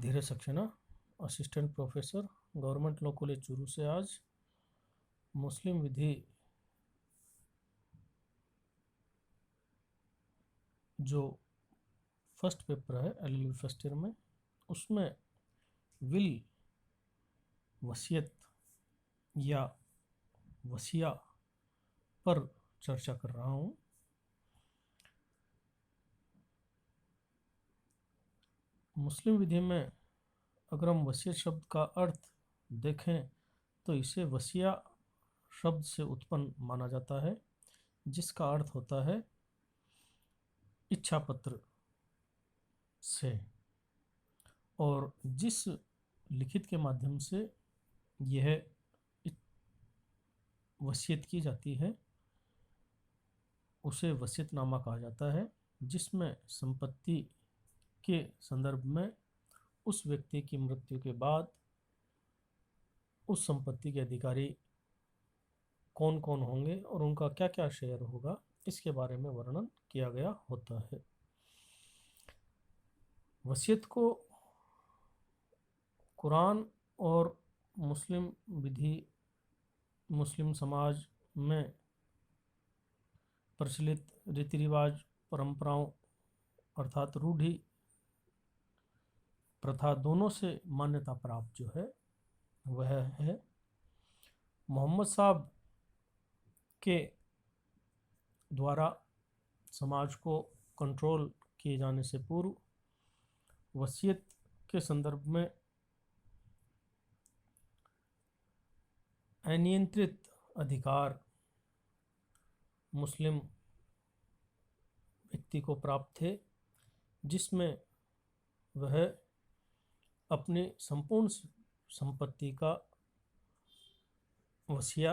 धीरज Saxena, assistant professor, government law college Churu से। आज मुस्लिम विधि जो फर्स्ट पेपर है एलएलबी फर्स्ट ईयर में, उसमें विल, वसीयत या वसिया पर चर्चा कर रहा हूँ। मुस्लिम विधि में अगर हम वसीयत शब्द का अर्थ देखें तो इसे वसिया शब्द से उत्पन्न माना जाता है, जिसका अर्थ होता है इच्छा पत्र से, और जिस लिखित के माध्यम से यह वसीयत की जाती है उसे वसीयतनामा कहा जाता है, जिसमें संपत्ति के संदर्भ में उस व्यक्ति की मृत्यु के बाद उस संपत्ति के अधिकारी कौन कौन होंगे और उनका क्या क्या शेयर होगा, इसके बारे में वर्णन किया गया होता है। वसीयत को कुरान और मुस्लिम विधि, मुस्लिम समाज में प्रचलित रीति रिवाज, परंपराओं अर्थात रूढ़ि प्रथा दोनों से मान्यता प्राप्त जो है वह है। मोहम्मद साहब के द्वारा समाज को कंट्रोल किए जाने से पूर्व वसीयत के संदर्भ में अनियंत्रित अधिकार मुस्लिम व्यक्ति को प्राप्त थे, जिसमें वह अपनी संपूर्ण संपत्ति का वसीया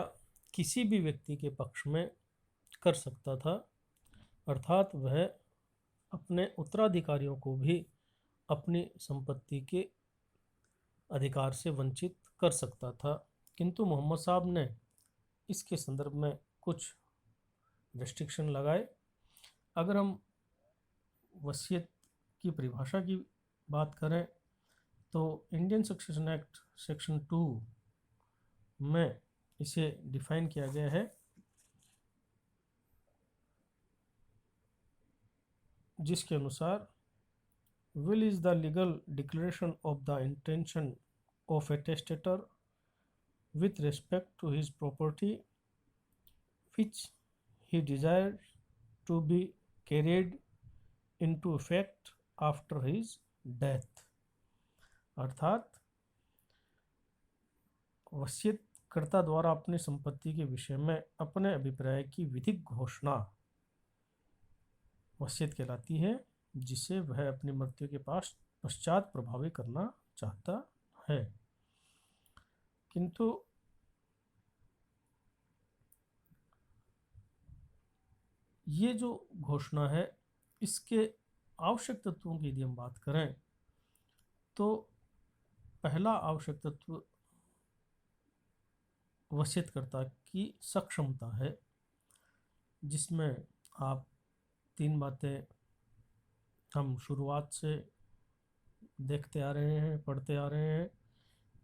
किसी भी व्यक्ति के पक्ष में कर सकता था, अर्थात वह अपने उत्तराधिकारियों को भी अपनी संपत्ति के अधिकार से वंचित कर सकता था। किंतु मोहम्मद साहब ने इसके संदर्भ में कुछ रेस्ट्रिक्शन लगाए। अगर हम वसीयत की परिभाषा की बात करें तो इंडियन सक्सेशन एक्ट सेक्शन 2 में इसे डिफाइन किया गया है, जिसके अनुसार will is the legal declaration of the intention of a testator with respect to his property which he desires to be carried into effect after his death। अर्थात वसीयतकर्ता द्वारा अपनी संपत्ति के विषय में अपने अभिप्राय की विधिक घोषणा वसीयत कहलाती है, जिसे वह अपनी मृत्यु के पश्चात प्रभावी करना चाहता है। किंतु ये जो घोषणा है, इसके आवश्यक तत्वों की यदि हम बात करें तो पहला आवश्यक तत्व वसीयतकर्ता की सक्षमता है, जिसमें आप 3 बातें हम शुरुआत से देखते आ रहे हैं, पढ़ते आ रहे हैं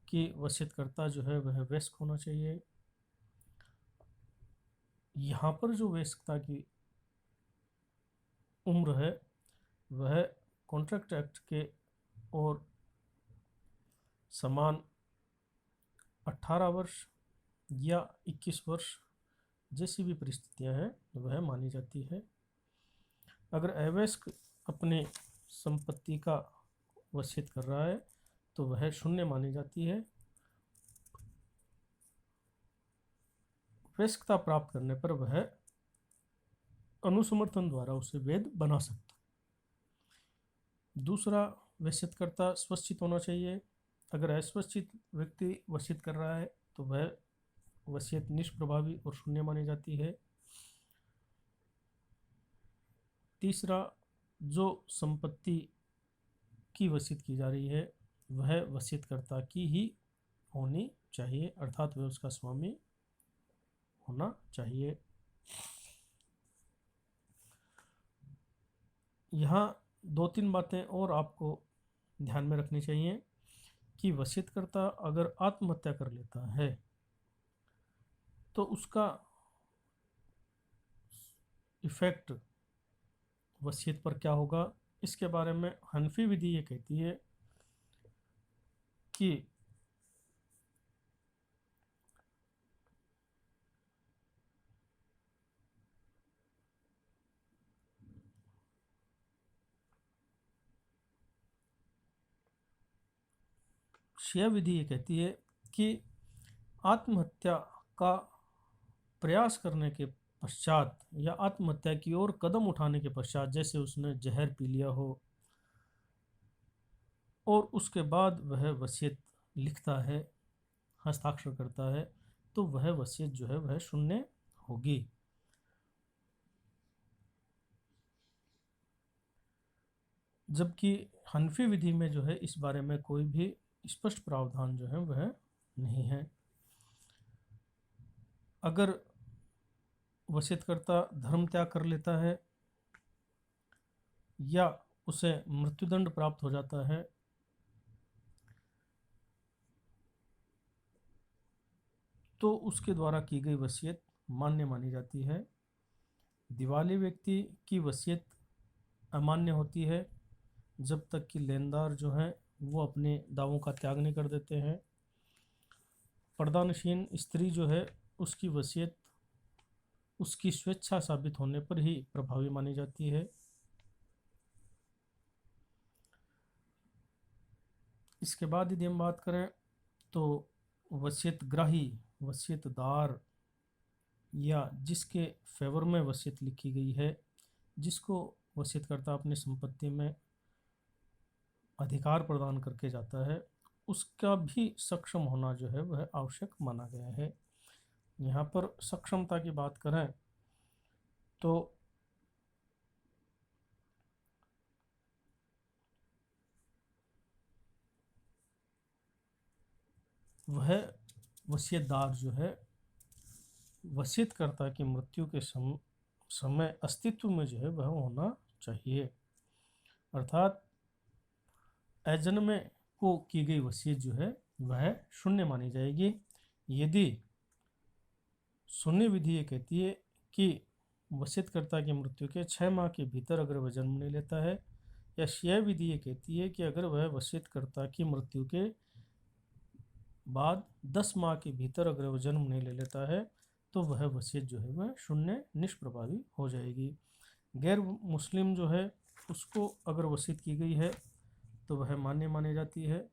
कि वसीयतकर्ता जो है वह वयस्क होना चाहिए। यहाँ पर जो वयस्कता की उम्र है वह कॉन्ट्रैक्ट एक्ट के और समान 18 वर्ष या 21 वर्ष जैसी भी परिस्थितियां हैं वह मानी जाती है। अगर अवयस्क अपनी संपत्ति का वसीयत कर रहा है तो वह शून्य मानी जाती है। वयस्कता प्राप्त करने पर वह अनुसमर्थन द्वारा उसे वैध बना सकता। दूसरा, वसीयतकर्ता स्वैच्छित होना चाहिए। अगर अस्वैच्छित व्यक्ति वसीयत कर रहा है तो वह वसीयत निष्प्रभावी और शून्य मानी जाती है। तीसरा, जो संपत्ति की वसीयत की जा रही है वह वसीयतकर्ता की ही होनी चाहिए, अर्थात वह उसका स्वामी होना चाहिए। यहाँ 2-3 बातें और आपको ध्यान में रखनी चाहिए कि वसीयतकर्ता अगर आत्महत्या कर लेता है तो उसका इफेक्ट वसीयत पर क्या होगा। इसके बारे में हनफी विधि ये कहती है कि शिया विधि ये कहती है कि आत्महत्या का प्रयास करने के पश्चात या आत्महत्या की ओर कदम उठाने के पश्चात, जैसे उसने जहर पी लिया हो और उसके बाद वह वसीयत लिखता है, हस्ताक्षर करता है, तो वह वसीयत जो है वह शून्य होगी। जबकि हनफी विधि में जो है इस बारे में कोई भी स्पष्ट प्रावधान जो है वह नहीं है। अगर वसीयतकर्ता धर्म त्याग कर लेता है या उसे मृत्युदंड प्राप्त हो जाता है तो उसके द्वारा की गई वसीयत मान्य मानी जाती है। दिवाली व्यक्ति की वसीयत अमान्य होती है जब तक कि लेनदार जो हैं वो अपने दावों का त्याग नहीं कर देते हैं। पर्दानशीन स्त्री जो है उसकी वसीयत उसकी स्वेच्छा साबित होने पर ही प्रभावी मानी जाती है। इसके बाद यदि हम बात करें तो वसीयतग्राही, वसीयतदार या जिसके फेवर में वसीयत लिखी गई है, जिसको वसीयतकर्ता अपनी संपत्ति में अधिकार प्रदान करके जाता है, उसका भी सक्षम होना जो है वह आवश्यक माना गया है। यहाँ पर सक्षमता की बात करें तो वह वसीयतदार जो है वसीयतकर्ता की मृत्यु के समय अस्तित्व में जो है वह होना चाहिए। अर्थात अजन्मे को की गई वसीयत जो है वह शून्य मानी जाएगी। यदि सुन्नी विधि ये कहती है कि वसीयतकर्ता की मृत्यु के 6 माह के भीतर अगर वह जन्म नहीं लेता है, या शिया विधि ये कहती है कि अगर वह वसीयतकर्ता की मृत्यु के बाद 10 माह के भीतर अगर वह जन्म नहीं ले लेता है तो वह वसीयत जो है वह शून्य निष्प्रभावी हो जाएगी। गैर मुस्लिम जो है उसको अगर वसीयत की गई है तो वह मान्य मानी जाती है।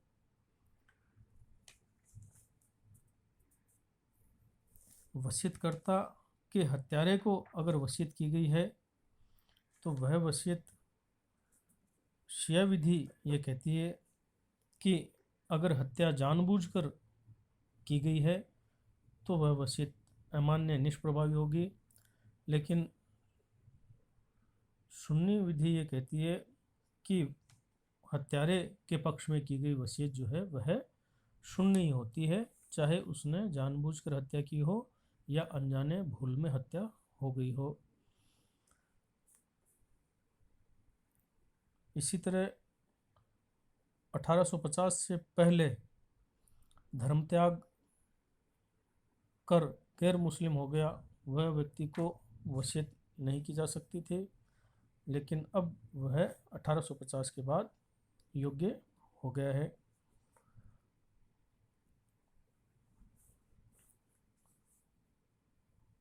वसीयतकर्ता के हत्यारे को अगर वसीयत की गई है तो वह वसीयत शिया विधि ये कहती है कि अगर हत्या जानबूझकर की गई है तो वह वसीयत अमान्य निष्प्रभावी होगी। लेकिन सुन्नी विधि ये कहती है कि हत्यारे के पक्ष में की गई वसीयत जो है वह शून्य ही होती है, चाहे उसने जानबूझकर हत्या की हो या अनजाने भूल में हत्या हो गई हो। इसी तरह 1850 से पहले धर्म त्याग कर गैर मुस्लिम हो गया वह व्यक्ति को वसीयत नहीं की जा सकती थी, लेकिन अब वह 1850 के बाद योग्य हो गया है।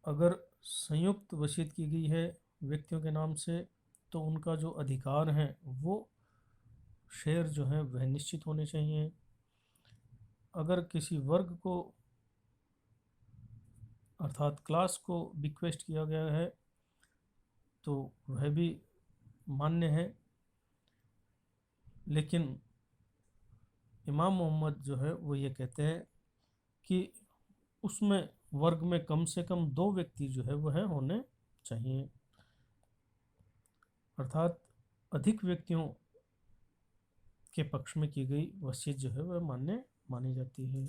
अगर संयुक्त वसीयत की गई है व्यक्तियों के नाम से तो उनका जो अधिकार है वो शेयर जो है वह निश्चित होने चाहिए। अगर किसी वर्ग को अर्थात क्लास को बिक्वेस्ट किया गया है तो वह भी मान्य है। लेकिन इमाम मोहम्मद जो है वो ये कहते हैं कि उसमें वर्ग में कम से कम 2 व्यक्ति जो है वह होने चाहिए, अर्थात अधिक व्यक्तियों के पक्ष में की गई वसीयत जो है वह मान्य मानी जाती है।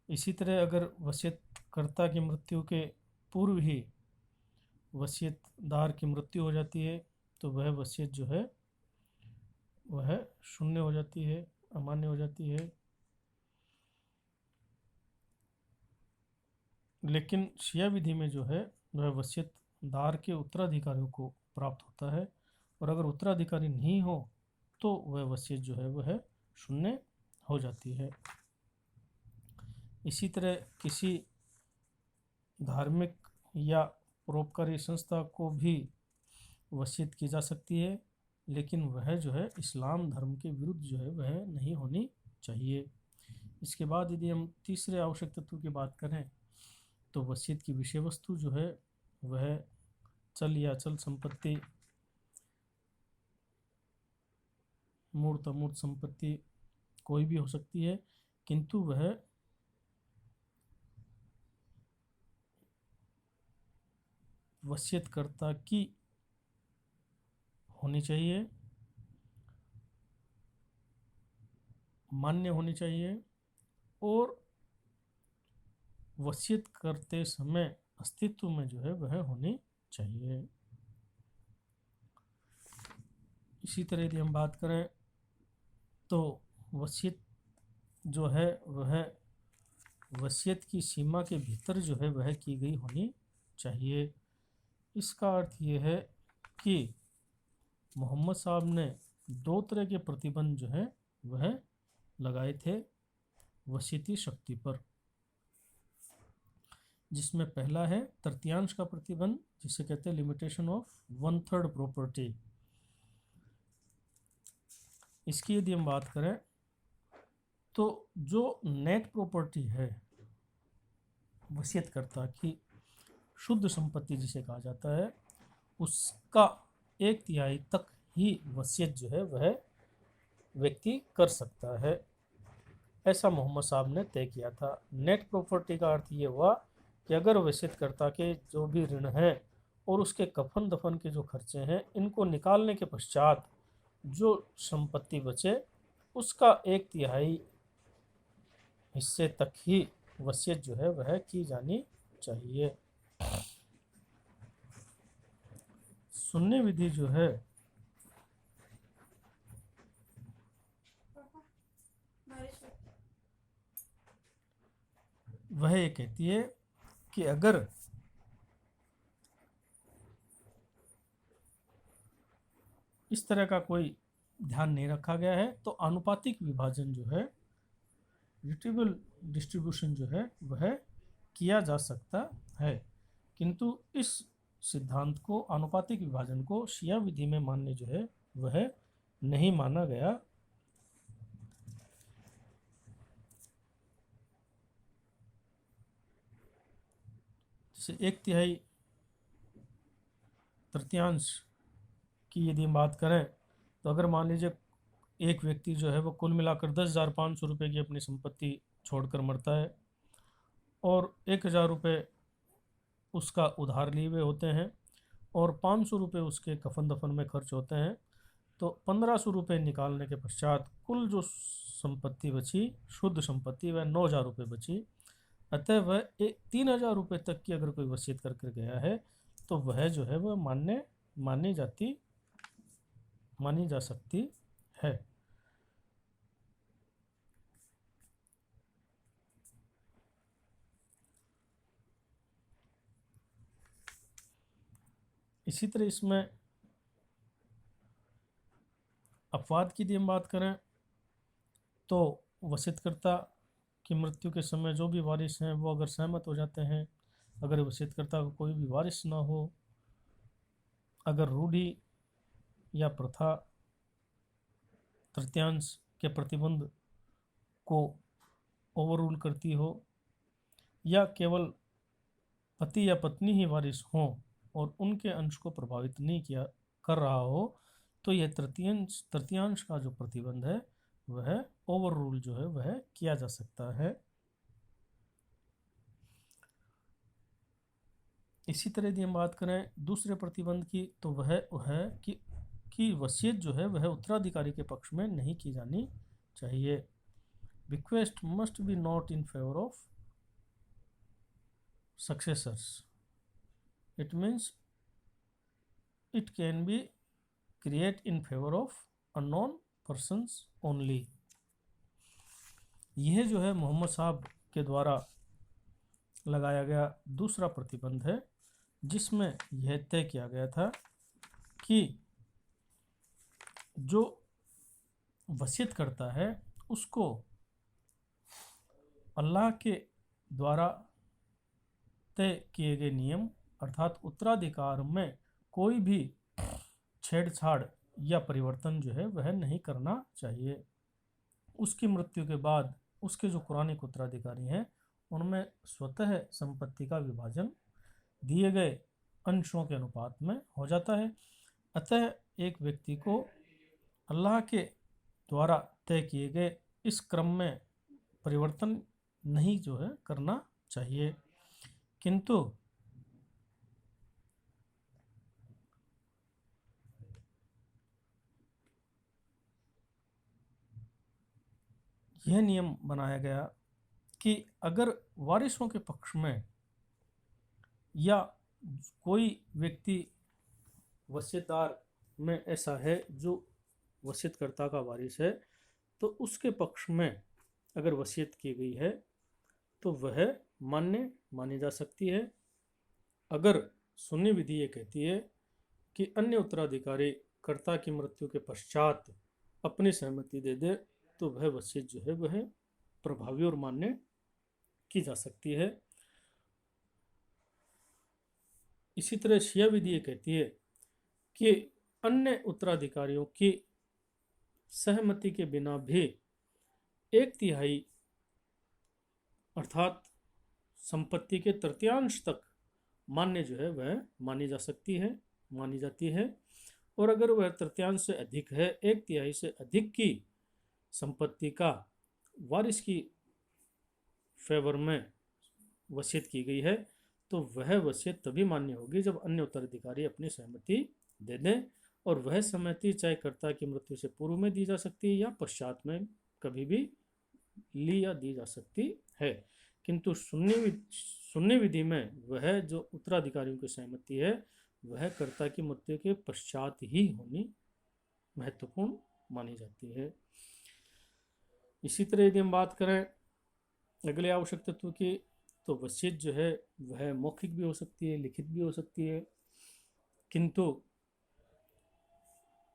इसी तरह अगर वसीयतकर्ता की मृत्यु के पूर्व ही वसीयतदार की मृत्यु हो जाती है तो वह वसीयत जो है वह शून्य हो जाती है, अमान्य हो जाती है। लेकिन शिया विधि में जो है वह वसीयतदार के उत्तराधिकारियों को प्राप्त होता है, और अगर उत्तराधिकारी नहीं हो तो वह वसीयत जो है वह शून्य हो जाती है। इसी तरह किसी धार्मिक या परोपकारी संस्था को भी वसीयत की जा सकती है, लेकिन वह जो है इस्लाम धर्म के विरुद्ध जो है वह नहीं होनी चाहिए। इसके बाद यदि हम तीसरे आवश्यक तत्व की बात करें तो वसीयत की विषय वस्तु जो है वह चल या अचल संपत्ति, मूर्त अमूर्त संपत्ति कोई भी हो सकती है, किंतु वह वसीयतकर्ता की होनी चाहिए, मान्य होनी चाहिए, और वसीयत करते समय अस्तित्व में जो है वह होनी चाहिए। इसी तरह यदि हम बात करें तो वसीयत जो है वह वसीयत की सीमा के भीतर जो है वह की गई होनी चाहिए। इसका अर्थ ये है कि मोहम्मद साहब ने दो तरह के प्रतिबंध जो है वह लगाए थे वसीयती शक्ति पर, जिसमें पहला है तृतीयांश का प्रतिबंध, जिसे कहते हैं लिमिटेशन ऑफ 1/3 प्रॉपर्टी। इसकी यदि हम बात करें तो जो नेट प्रॉपर्टी है वसीयतकर्ता की, शुद्ध संपत्ति जिसे कहा जाता है, उसका 1/3 तक ही वसीयत जो है वह व्यक्ति कर सकता है, ऐसा मोहम्मद साहब ने तय किया था। नेट प्रॉपर्टी का अर्थ ये हुआ कि अगर वसीयतकर्ता के जो भी ऋण हैं और उसके कफन दफन के जो खर्चे हैं, इनको निकालने के पश्चात जो संपत्ति बचे उसका 1/3 हिस्से तक ही वसीयत जो है वह की जानी चाहिए। सुन्नी विधि जो है वह ये कहती है कि अगर इस तरह का कोई ध्यान नहीं रखा गया है तो आनुपातिक विभाजन जो है, रिट्रीबल डिस्ट्रीब्यूशन जो है वह किया जा सकता है, किंतु इस सिद्धांत को, आनुपातिक विभाजन को शिया विधि में मान्य जो है वह नहीं माना गया। जैसे 1/3 तृतीयांश की यदि हम बात करें तो अगर मान लीजिए एक व्यक्ति जो है वो कुल मिलाकर 10,500 रुपये की अपनी संपत्ति छोड़कर मरता है और 1,000 रुपये उसका उधार लिए हुए होते हैं और 500 रुपये उसके कफन दफन में खर्च होते हैं, तो 1,500 रुपये निकालने के पश्चात कुल जो संपत्ति बची, शुद्ध संपत्ति, वह 9,000 रुपये बची। अतः वह 3,000 रुपये तक की अगर कोई वसीयत करके गया है तो वह जो है वह मानी जा सकती है। इसी तरह इसमें अपवाद की यदि हम बात करें तो वसीयतकर्ता की मृत्यु के समय जो भी वारिस हैं वो अगर सहमत हो जाते हैं, अगर वसीयतकर्ता को कोई भी वारिस ना हो, अगर रूढ़ी या प्रथा तृतीयांश के प्रतिबंध को ओवररूल करती हो, या केवल पति या पत्नी ही वारिस हों और उनके अंश को प्रभावित नहीं किया कर रहा हो, तो यह तृतीयांश का जो प्रतिबंध है वह ओवररूल जो है वह किया जा सकता है। इसी तरह यदि हम बात करें दूसरे प्रतिबंध की तो वह है कि वसीयत जो है वह उत्तराधिकारी के पक्ष में नहीं की जानी चाहिए। Bequest must be not in favor of successors. It means it can be create in favor of unknown persons only। यह जो है मोहम्मद साहब के द्वारा लगाया गया दूसरा प्रतिबंध है, जिसमें यह तय किया गया था कि जो वसीयत करता है उसको अल्लाह के द्वारा तय किए गए नियम अर्थात उत्तराधिकार में कोई भी छेड़छाड़ या परिवर्तन जो है वह नहीं करना चाहिए। उसकी मृत्यु के बाद उसके जो पुरानिक उत्तराधिकारी हैं उनमें स्वतः संपत्ति का विभाजन दिए गए अंशों के अनुपात में हो जाता है। अतः एक व्यक्ति को अल्लाह के द्वारा तय किए गए इस क्रम में परिवर्तन नहीं जो है करना चाहिए। किंतु यह नियम बनाया गया कि अगर वारिसों के पक्ष में या कोई व्यक्ति वसीयतदार में ऐसा है जो वसीयतकर्ता का वारिस है, तो उसके पक्ष में अगर वसीयत की गई है तो वह मान्य मानी जा सकती है। अगर सुन्नी विधि ये कहती है कि अन्य उत्तराधिकारी कर्ता की मृत्यु के पश्चात अपनी सहमति दे दे तो वह वसीयत जो है वह प्रभावी और मान्य की जा सकती है। इसी तरह शिया विधि ये कहती है कि अन्य उत्तराधिकारियों की सहमति के बिना भी 1/3 अर्थात संपत्ति के तृतीयांश तक मान्य जो है वह मानी जाती है। और अगर वह तृतीयांश से अधिक है, 1/3 से अधिक की संपत्ति का वारिस की फेवर में वसीयत की गई है तो वह वसीयत तभी मान्य होगी जब अन्य उत्तराधिकारी अपनी सहमति दे दें, और वह सहमति चाहे कर्ता की मृत्यु से पूर्व में दी जा सकती है या पश्चात में कभी भी ली या दी जा सकती है। किंतु सुन्नी विधि में वह जो उत्तराधिकारियों की सहमति है वह कर्ता की मृत्यु के पश्चात ही होनी महत्वपूर्ण मानी जाती है। इसी तरह यदि हम बात करें अगले आवश्यक तत्व की, तो वसीयत जो है वह मौखिक भी हो सकती है, लिखित भी हो सकती है। किंतु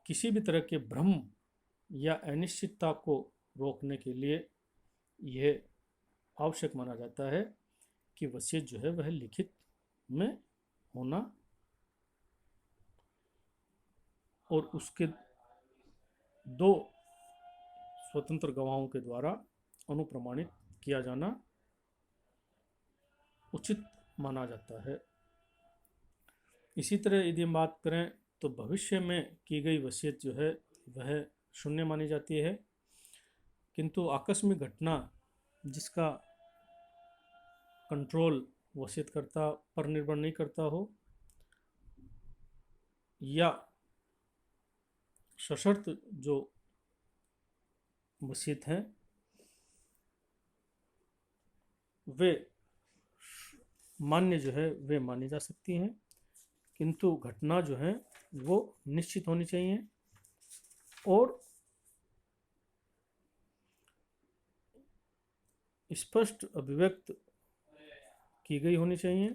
किसी भी तरह के भ्रम या अनिश्चितता को रोकने के लिए यह आवश्यक माना जाता है कि वसीयत जो है वह लिखित में होना और उसके 2 स्वतंत्र गवाहों के द्वारा अनुप्रमाणित किया जाना उचित माना जाता है। इसी तरह यदि हम बात करें तो भविष्य में की गई वसीयत जो है वह शून्य मानी जाती है। किंतु आकस्मिक घटना जिसका कंट्रोल वसीयतकर्ता पर निर्भर नहीं करता हो या सशर्त जो वसीयत हैं वे मान्य जो है वे मानी जा सकती हैं, किंतु घटना जो है वो निश्चित होनी चाहिए और स्पष्ट अभिव्यक्त की गई होनी चाहिए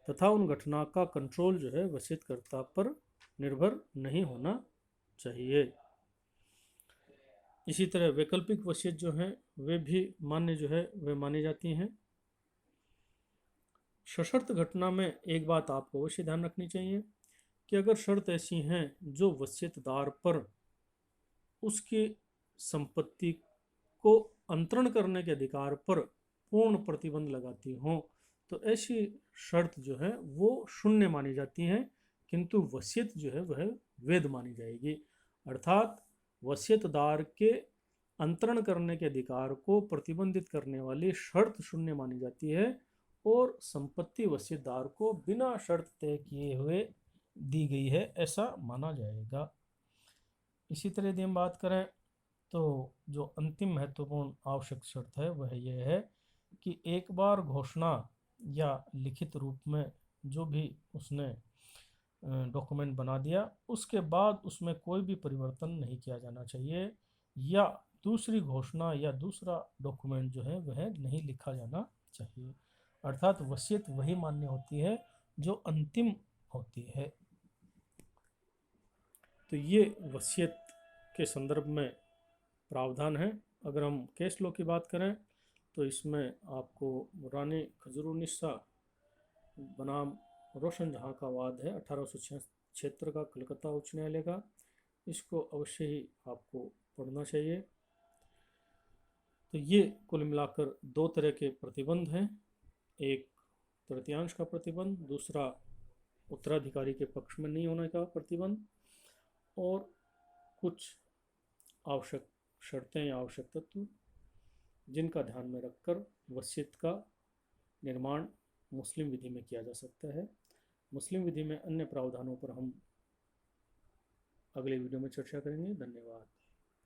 तथा उन घटना का कंट्रोल जो है वसीयतकर्ता पर निर्भर नहीं होना चाहिए। इसी तरह वैकल्पिक वसीयत जो है वे भी मान्य जो है वे मानी जाती हैं। सशर्त घटना में एक बात आपको अवश्य ध्यान रखनी चाहिए कि अगर शर्त ऐसी हैं जो वसीयतदार पर उसकी संपत्ति को अंतरण करने के अधिकार पर पूर्ण प्रतिबंध लगाती हों तो ऐसी शर्त जो है वो शून्य मानी जाती है, किंतु वसीयत जो है वह वैध मानी जाएगी। अर्थात वसीयतदार के अंतरण करने के अधिकार को प्रतिबंधित करने वाली शर्त शून्य मानी जाती है और संपत्ति वसीयतदार को बिना शर्त तय किए हुए दी गई है ऐसा माना जाएगा। इसी तरह यदि हम बात करें तो जो अंतिम महत्वपूर्ण आवश्यक शर्त है वह यह है कि एक बार घोषणा या लिखित रूप में जो भी उसने डॉक्यूमेंट बना दिया, उसके बाद उसमें कोई भी परिवर्तन नहीं किया जाना चाहिए, या दूसरी घोषणा या दूसरा डॉक्यूमेंट जो है वह नहीं लिखा जाना चाहिए। अर्थात वसीयत वही मान्य होती है जो अंतिम होती है। तो ये वसीयत के संदर्भ में प्रावधान है। अगर हम केस लॉ की बात करें तो इसमें आपको रानी खजरूनिसा बनाम रोशन जहाँ का वाद है 1876 का, कलकत्ता उच्च न्यायालय का, इसको अवश्य ही आपको पढ़ना चाहिए। तो ये कुल मिलाकर दो तरह के प्रतिबंध हैं, एक तृतीयांश का प्रतिबंध, दूसरा उत्तराधिकारी के पक्ष में नहीं होने का प्रतिबंध, और कुछ आवश्यक शर्तें या आवश्यक तत्व जिनका ध्यान में रखकर वसीयत का निर्माण मुस्लिम विधि में किया जा सकता है। मुस्लिम विधि में अन्य प्रावधानों पर हम अगले वीडियो में चर्चा करेंगे। धन्यवाद।